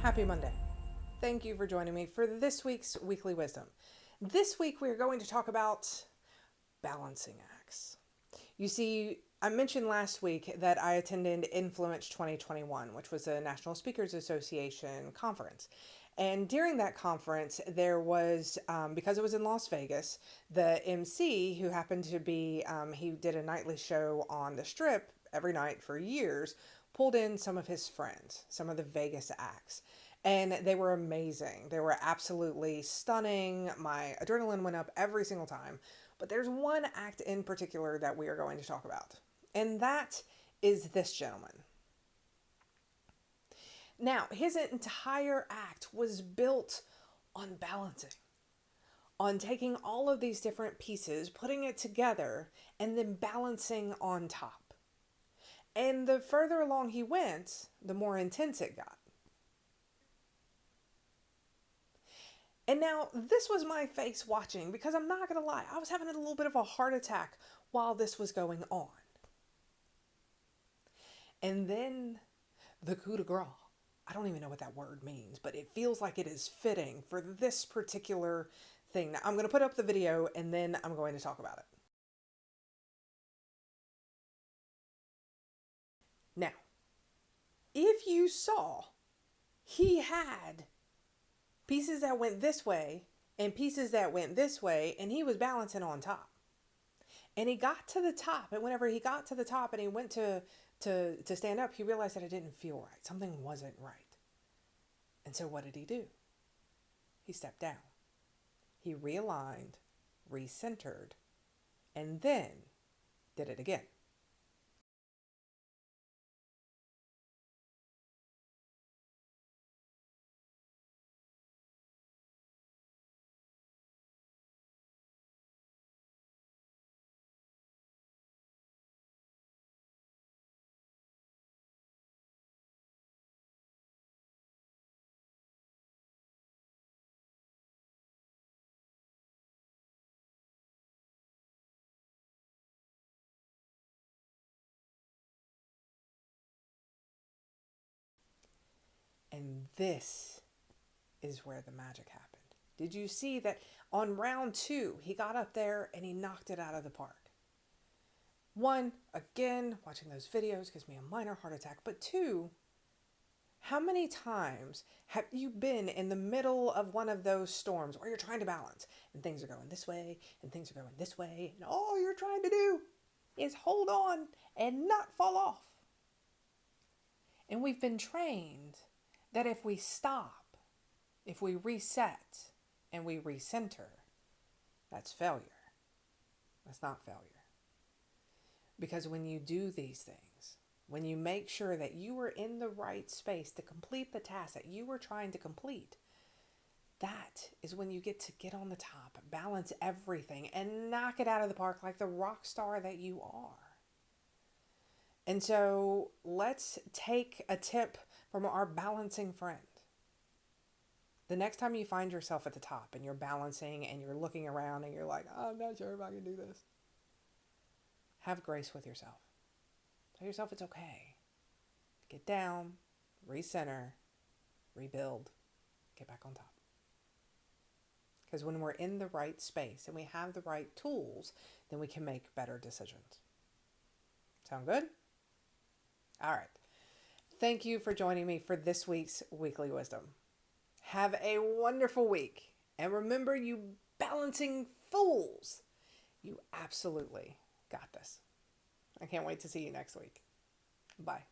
Happy Monday. Thank you for joining me for this week's Weekly Wisdom. This week we are going to talk about balancing acts. You see, I mentioned last week that I attended Influence 2021, which was a National Speakers Association conference. And during that conference, there was, because it was in Las Vegas, the MC, who happened to be, he did a nightly show on the Strip every night for years, pulled in some of his friends, some of the Vegas acts. And they were amazing. They were absolutely stunning. My adrenaline went up every single time. But there's one act in particular that we are going to talk about. And that is this gentleman. Now, his entire act was built on balancing, on taking all of these different pieces, putting it together, and then balancing on top. And the further along he went, the more intense it got. And now this was my face watching, because I'm not going to lie, I was having a little bit of a heart attack while this was going on. And then the coup de grace. I don't even know what that word means, but it feels like it is fitting for this particular thing. Now, I'm going to put up the video and then I'm going to talk about it. Now, if you saw, he had pieces that went this way and pieces that went this way, and he was balancing on top. And he got to the top, and whenever he got to the top and he went to stand up, he realized that it didn't feel right. Something wasn't right. And so what did he do? He stepped down. He realigned, recentered, and then did it again. And this is where the magic happened. Did you see that on round 2, he got up there and he knocked it out of the park? One, again, watching those videos gives me a minor heart attack. But 2, how many times have you been in the middle of one of those storms where you're trying to balance and things are going this way and things are going this way, and all you're trying to do is hold on and not fall off? And we've been trained that if we stop, if we reset and we recenter, that's failure. That's not failure. Because when you do these things, when you make sure that you are in the right space to complete the task that you were trying to complete, that is when you get on the top, balance everything, and knock it out of the park like the rock star that you are. And so let's take a tip from our balancing friend. The next time you find yourself at the top and you're balancing and you're looking around and you're like, oh, I'm not sure if I can do this, have grace with yourself. Tell yourself it's okay. Get down, recenter, rebuild, get back on top. Because when we're in the right space and we have the right tools, then we can make better decisions. Sound good? All right. Thank you for joining me for this week's Weekly Wisdom. Have a wonderful week. And remember, you balancing fools, you absolutely got this. I can't wait to see you next week. Bye.